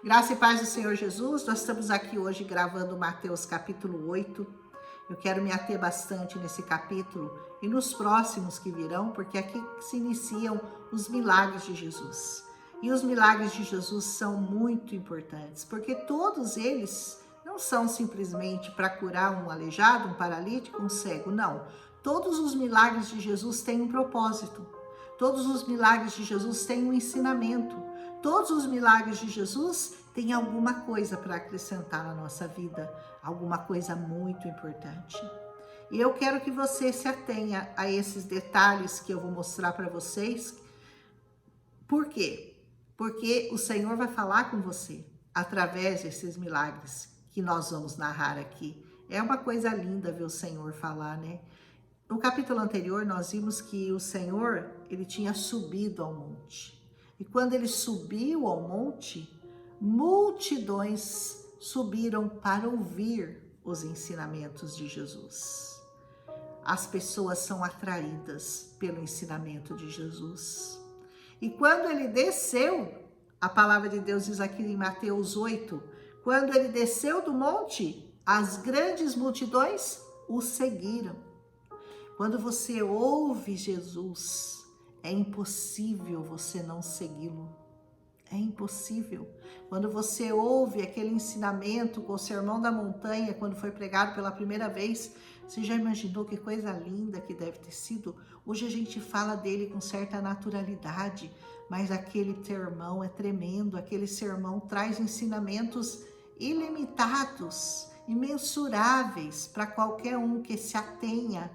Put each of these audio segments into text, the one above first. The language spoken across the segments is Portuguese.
Graça e paz do Senhor Jesus, nós estamos aqui hoje gravando Mateus capítulo 8. Eu quero me ater bastante nesse capítulo e nos próximos que virão, porque aqui se iniciam os milagres de Jesus. E os milagres de Jesus são muito importantes, porque todos eles não são simplesmente para curar um aleijado, um paralítico, um cego, não. Todos os milagres de Jesus têm um propósito. Todos os milagres de Jesus têm um ensinamento. Todos os milagres de Jesus têm alguma coisa para acrescentar na nossa vida, alguma coisa muito importante. E eu quero que você se atenha a esses detalhes que eu vou mostrar para vocês. Por quê? Porque o Senhor vai falar com você através desses milagres que nós vamos narrar aqui. É uma coisa linda ver o Senhor falar, né? No capítulo anterior, nós vimos que o Senhor, ele tinha subido ao monte. E quando ele subiu ao monte, multidões subiram para ouvir os ensinamentos de Jesus. As pessoas são atraídas pelo ensinamento de Jesus. E quando ele desceu, a palavra de Deus diz aqui em Mateus 8, quando ele desceu do monte, as grandes multidões o seguiram. Quando você ouve Jesus, é impossível você não segui-lo. É impossível. Quando você ouve aquele ensinamento com o Sermão da Montanha, quando foi pregado pela primeira vez, você já imaginou que coisa linda que deve ter sido? Hoje a gente fala dele com certa naturalidade, mas aquele sermão é tremendo. Aquele sermão traz ensinamentos ilimitados, imensuráveis para qualquer um que se atenha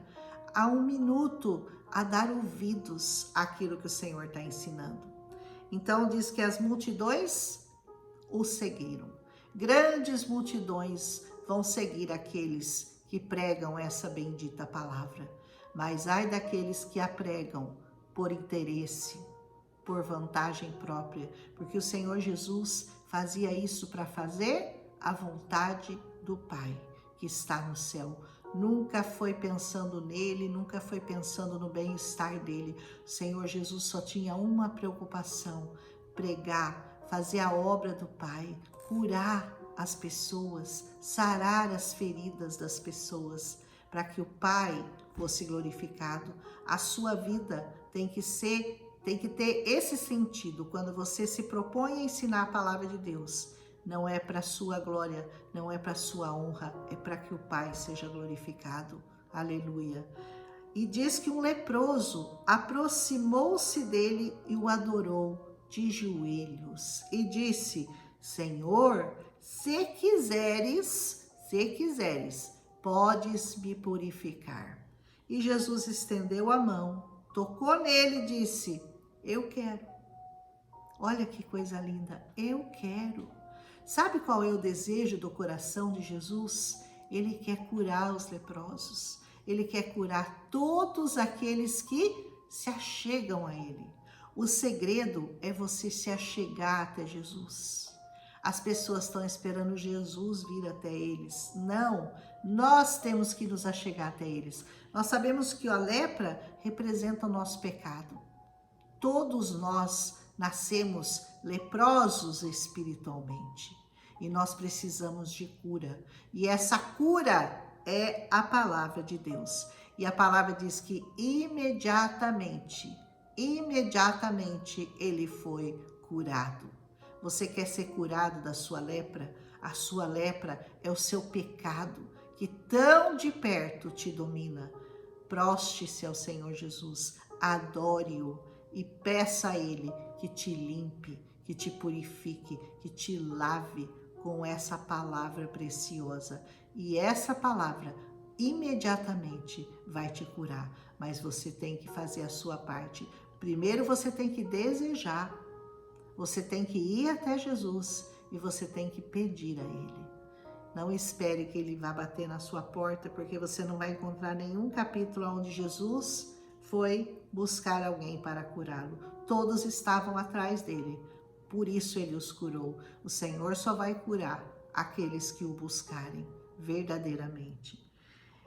a um minuto a dar ouvidos àquilo que o Senhor está ensinando. Então diz que as multidões o seguiram. Grandes multidões vão seguir aqueles que pregam essa bendita palavra. Mas ai daqueles que a pregam por interesse, por vantagem própria, porque o Senhor Jesus fazia isso para fazer a vontade do Pai que está no céu. Nunca foi pensando nele, nunca foi pensando no bem-estar dele. O Senhor Jesus só tinha uma preocupação: pregar, fazer a obra do Pai, curar as pessoas, sarar as feridas das pessoas, para que o Pai fosse glorificado. A sua vida tem que ter esse sentido. Quando você se propõe a ensinar a palavra de Deus, não é para sua glória, não é para sua honra, é para que o Pai seja glorificado. Aleluia. E diz que um leproso aproximou-se dele e o adorou de joelhos e disse: Senhor, se quiseres, podes me purificar. E Jesus estendeu a mão, tocou nele e disse: eu quero. Olha que coisa linda, eu quero. Sabe qual é o desejo do coração de Jesus? Ele quer curar os leprosos. Ele quer curar todos aqueles que se achegam a Ele. O segredo é você se achegar até Jesus. As pessoas estão esperando Jesus vir até eles. Não, nós temos que nos achegar até eles. Nós sabemos que a lepra representa o nosso pecado. Todos nós nascemos leprosos espiritualmente e nós precisamos de cura. E essa cura é a palavra de Deus. E a palavra diz que imediatamente ele foi curado. Você quer ser curado da sua lepra? A sua lepra é o seu pecado que tão de perto te domina. Proste-se ao Senhor Jesus, adore-o e peça a Ele que te limpe, que te purifique, que te lave com essa palavra preciosa. E essa palavra imediatamente vai te curar, mas você tem que fazer a sua parte. Primeiro você tem que desejar, você tem que ir até Jesus e você tem que pedir a Ele. Não espere que Ele vá bater na sua porta, porque você não vai encontrar nenhum capítulo onde Jesus foi buscar alguém para curá-lo. Todos estavam atrás dele, por isso Ele os curou. O Senhor só vai curar aqueles que o buscarem verdadeiramente.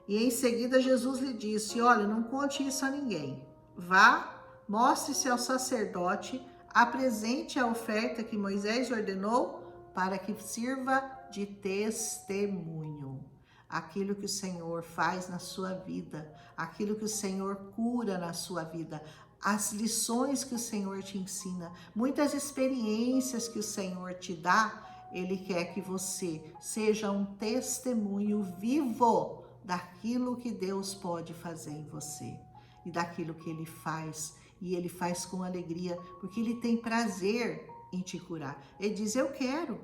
E em seguida Jesus lhe disse: olha, não conte isso a ninguém. Vá, mostre-se ao sacerdote, apresente a oferta que Moisés ordenou, para que sirva de testemunho. Aquilo que o Senhor faz na sua vida, aquilo que o Senhor cura na sua vida, as lições que o Senhor te ensina, muitas experiências que o Senhor te dá, Ele quer que você seja um testemunho vivo daquilo que Deus pode fazer em você e daquilo que Ele faz. E Ele faz com alegria, porque Ele tem prazer em te curar. Ele diz, eu quero,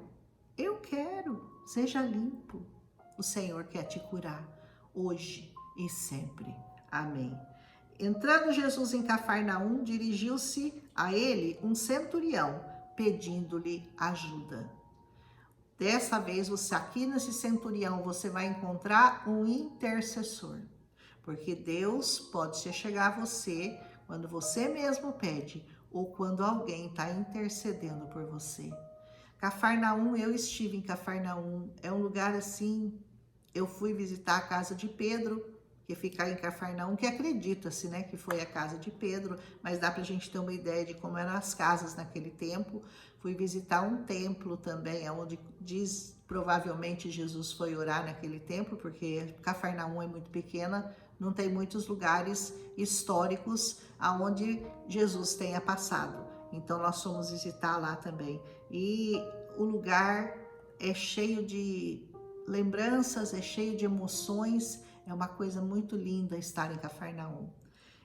seja limpo. O Senhor quer te curar hoje e sempre. Amém. Entrando Jesus em Cafarnaum, dirigiu-se a ele um centurião, pedindo-lhe ajuda. Dessa vez, aqui nesse centurião, você vai encontrar um intercessor. Porque Deus pode chegar a você quando você mesmo pede ou quando alguém está intercedendo por você. Cafarnaum, eu estive em Cafarnaum, é um lugar assim, eu fui visitar a casa de Pedro, que fica em Cafarnaum, que acredita-se, né, que foi a casa de Pedro, mas dá para a gente ter uma ideia de como eram as casas naquele tempo. Fui visitar um templo também, onde diz, provavelmente Jesus foi orar naquele templo, porque Cafarnaum é muito pequena, não tem muitos lugares históricos aonde Jesus tenha passado. Então nós fomos visitar lá também. E o lugar é cheio de lembranças, é cheio de emoções, é uma coisa muito linda estar em Cafarnaum.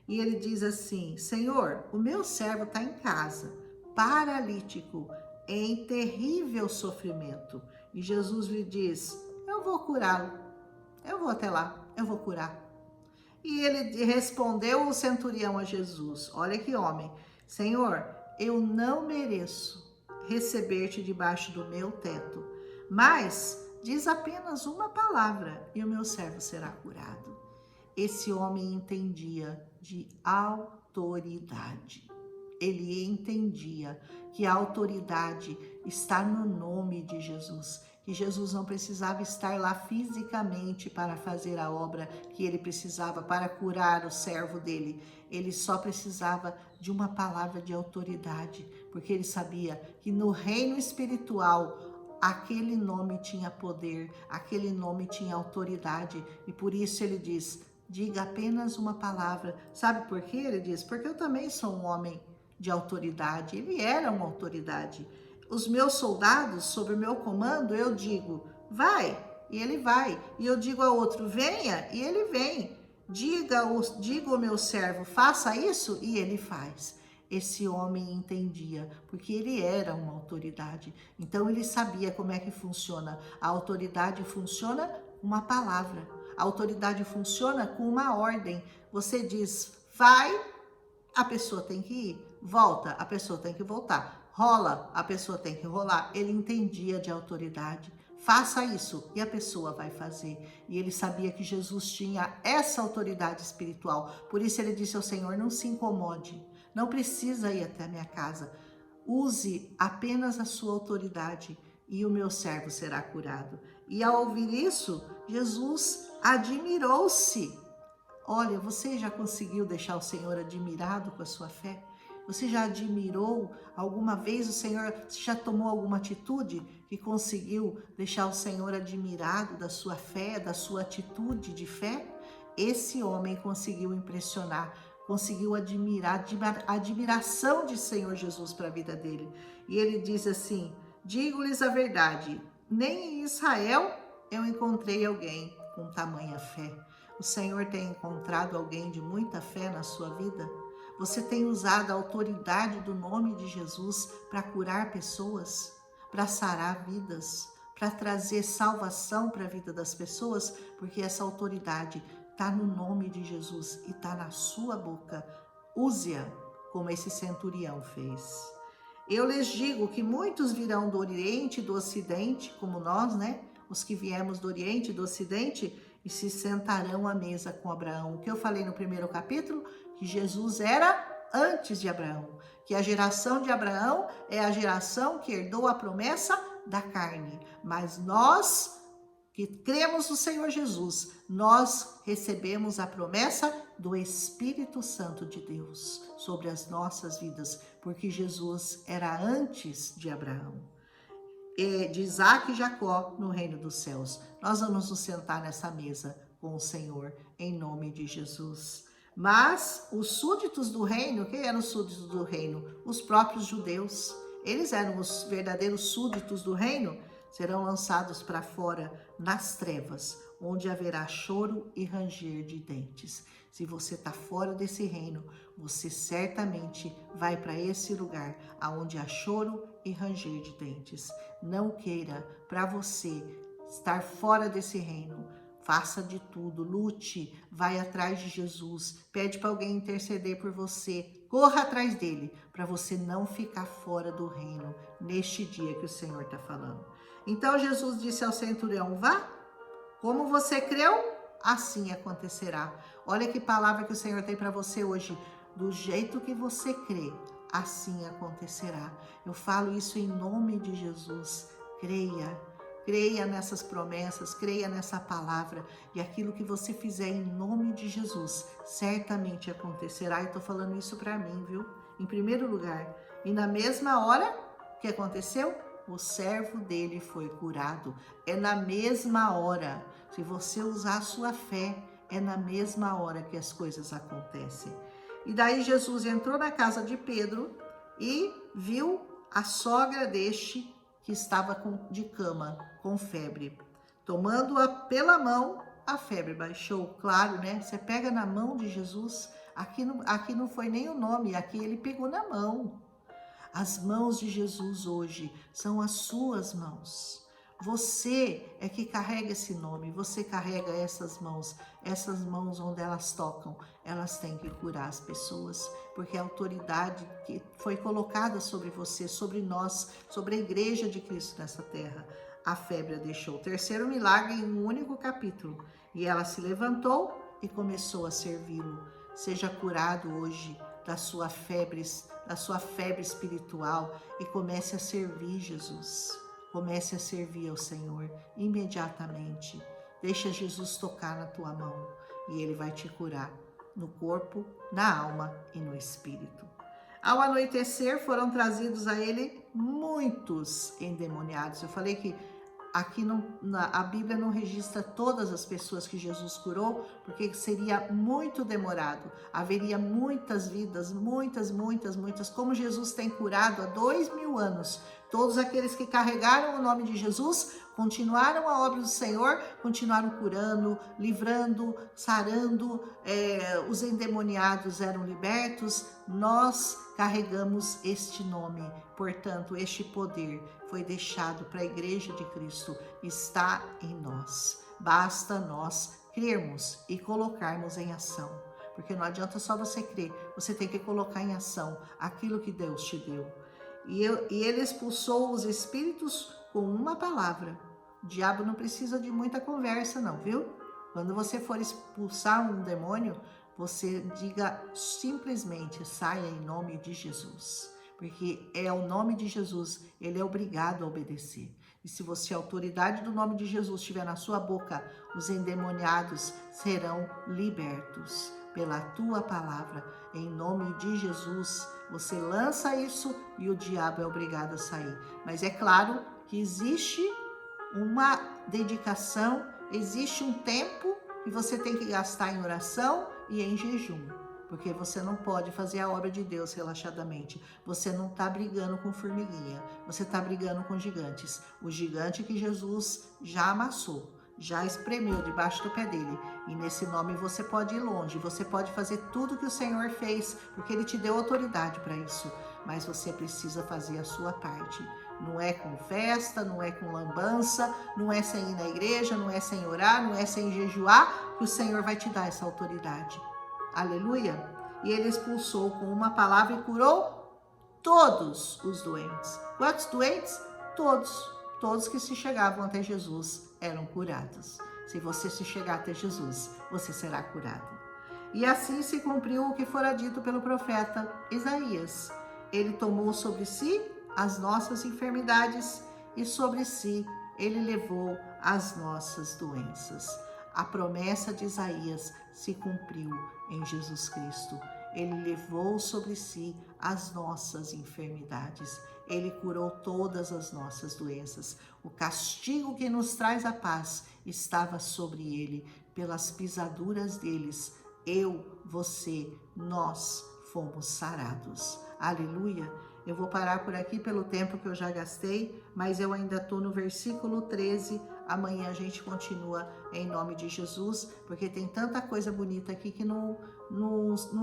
E ele diz assim, Senhor, o meu servo está em casa, paralítico, em terrível sofrimento. E Jesus lhe diz, eu vou curá-lo, eu vou até lá, eu vou curar. E ele respondeu o centurião a Jesus, olha que homem, Senhor, eu não mereço receber-te debaixo do meu teto, mas diz apenas uma palavra e o meu servo será curado. Esse homem entendia de autoridade. Ele entendia que a autoridade está no nome de Jesus, que Jesus não precisava estar lá fisicamente para fazer a obra que ele precisava para curar o servo dele. Ele só precisava de uma palavra de autoridade, porque ele sabia que no reino espiritual aquele nome tinha poder, aquele nome tinha autoridade, e por isso ele diz, diga apenas uma palavra. Sabe por quê? Ele diz, porque eu também sou um homem de autoridade. Ele era uma autoridade. Os meus soldados, sob o meu comando, eu digo, vai, e ele vai. E eu digo ao outro, venha, e ele vem. Diga ao meu servo, faça isso, e ele faz. Esse homem entendia, porque ele era uma autoridade. Então ele sabia como é que funciona. A autoridade funciona com uma palavra. A autoridade funciona com uma ordem. Você diz, vai, a pessoa tem que ir. Volta, a pessoa tem que voltar. Rola, a pessoa tem que rolar. Ele entendia de autoridade. Faça isso e a pessoa vai fazer. E ele sabia que Jesus tinha essa autoridade espiritual. Por isso ele disse ao Senhor, não se incomode. Não precisa ir até a minha casa. Use apenas a sua autoridade e o meu servo será curado. E ao ouvir isso, Jesus admirou-se. Olha, você já conseguiu deixar o Senhor admirado com a sua fé? Você já admirou alguma vez o Senhor? Você já tomou alguma atitude que conseguiu deixar o Senhor admirado da sua fé, da sua atitude de fé? Esse homem conseguiu impressionar, conseguiu admirar, a admiração de Senhor Jesus para a vida dele. E ele diz assim, digo-lhes a verdade, nem em Israel eu encontrei alguém com tamanha fé. O Senhor tem encontrado alguém de muita fé na sua vida? Você tem usado a autoridade do nome de Jesus para curar pessoas, para sarar vidas, para trazer salvação para a vida das pessoas? Porque essa autoridade está no nome de Jesus e está na sua boca. Use-a como esse centurião fez. Eu lhes digo que muitos virão do Oriente e do Ocidente, como nós, né? Os que viemos do Oriente e do Ocidente, e se sentarão à mesa com Abraão. O que eu falei no primeiro capítulo? Que Jesus era antes de Abraão. Que a geração de Abraão é a geração que herdou a promessa da carne. Mas nós, que cremos no Senhor Jesus, nós recebemos a promessa do Espírito Santo de Deus sobre as nossas vidas. Porque Jesus era antes de Abraão. de Isaac e Jacó no reino dos céus. Nós vamos nos sentar nessa mesa com o Senhor, em nome de Jesus. Mas os súditos do reino, quem eram os súditos do reino? Os próprios judeus. Eles eram os verdadeiros súditos do reino, serão lançados para fora nas trevas, onde haverá choro e ranger de dentes. Se você está fora desse reino, você certamente vai para esse lugar aonde há choro e ranger de dentes. Não queira para você estar fora desse reino. Faça de tudo, lute, vai atrás de Jesus, pede para alguém interceder por você, corra atrás dele, para você não ficar fora do reino neste dia que o Senhor está falando. Então Jesus disse ao centurião: vá, como você creu, assim acontecerá. Olha que palavra que o Senhor tem para você hoje. Do jeito que você crê, assim acontecerá. Eu falo isso em nome de Jesus. Creia nessas promessas, creia nessa palavra, e aquilo que você fizer em nome de Jesus, certamente acontecerá. E estou falando isso para mim, viu? Em primeiro lugar. E na mesma hora que aconteceu, o servo dele foi curado. É na mesma hora. Se você usar a sua fé, é na mesma hora que as coisas acontecem. E daí Jesus entrou na casa de Pedro e viu a sogra deste que estava de cama, com febre. Tomando-a pela mão, a febre baixou. Claro, né? Você pega na mão de Jesus. Aqui não foi nem o nome, aqui ele pegou na mão. As mãos de Jesus hoje são as suas mãos. Você é que carrega esse nome, você carrega essas mãos onde elas tocam, elas têm que curar as pessoas, porque a autoridade que foi colocada sobre você, sobre nós, sobre a igreja de Cristo nessa terra, a febre a deixou. Terceiro milagre em um único capítulo, e ela se levantou e começou a servi-lo. Seja curado hoje da sua febre espiritual e comece a servir Jesus. Comece a servir ao Senhor imediatamente. Deixa Jesus tocar na tua mão e Ele vai te curar no corpo, na alma e no espírito. Ao anoitecer foram trazidos a Ele muitos endemoniados. Eu falei que aqui a Bíblia não registra todas as pessoas que Jesus curou, porque seria muito demorado. Haveria muitas vidas, muitas, como Jesus tem curado há 2000 anos. Todos aqueles que carregaram o nome de Jesus continuaram a obra do Senhor, continuaram curando, livrando, sarando, os endemoniados eram libertos. Nós carregamos este nome, portanto, este poder foi deixado para a igreja de Cristo, está em nós. Basta nós crermos e colocarmos em ação, porque não adianta só você crer, você tem que colocar em ação aquilo que Deus te deu. E ele expulsou os espíritos com uma palavra. O diabo não precisa de muita conversa não, viu? Quando você for expulsar um demônio, você diga simplesmente: saia em nome de Jesus. Porque é o nome de Jesus, ele é obrigado a obedecer. E se você, a autoridade do nome de Jesus estiver na sua boca, os endemoniados serão libertos pela tua palavra. Em nome de Jesus, você lança isso e o diabo é obrigado a sair. Mas é claro que existe uma dedicação, existe um tempo que você tem que gastar em oração e em jejum. Porque você não pode fazer a obra de Deus relaxadamente. Você não está brigando com formiguinha, você está brigando com gigantes. O gigante que Jesus já amassou, já espremeu debaixo do pé dele. E nesse nome você pode ir longe, você pode fazer tudo que o Senhor fez, porque Ele te deu autoridade para isso. Mas você precisa fazer a sua parte. Não é com festa, não é com lambança, não é sem ir na igreja, não é sem orar, não é sem jejuar, que o Senhor vai te dar essa autoridade. Aleluia! E ele expulsou com uma palavra e curou todos os doentes. Quantos doentes? Todos que se chegavam até Jesus eram curados. Se você se chegar até Jesus, você será curado. E assim se cumpriu o que fora dito pelo profeta Isaías. Ele tomou sobre si as nossas enfermidades e sobre si ele levou as nossas doenças. A promessa de Isaías se cumpriu em Jesus Cristo. Ele levou sobre si as nossas enfermidades. Ele curou todas as nossas doenças. O castigo que nos traz a paz estava sobre ele. Pelas pisaduras deles, você, nós fomos sarados. Aleluia! Eu vou parar por aqui pelo tempo que eu já gastei, mas eu ainda estou no versículo 13. Amanhã a gente continua em nome de Jesus, porque tem tanta coisa bonita aqui que não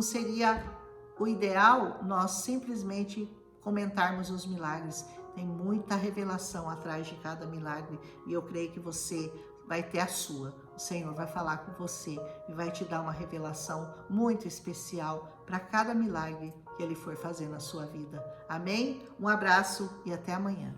seria o ideal nós simplesmente comentarmos os milagres. Tem muita revelação atrás de cada milagre e eu creio que você vai ter a sua. O Senhor vai falar com você e vai te dar uma revelação muito especial para cada milagre que Ele for fazer na sua vida. Amém? Um abraço e até amanhã.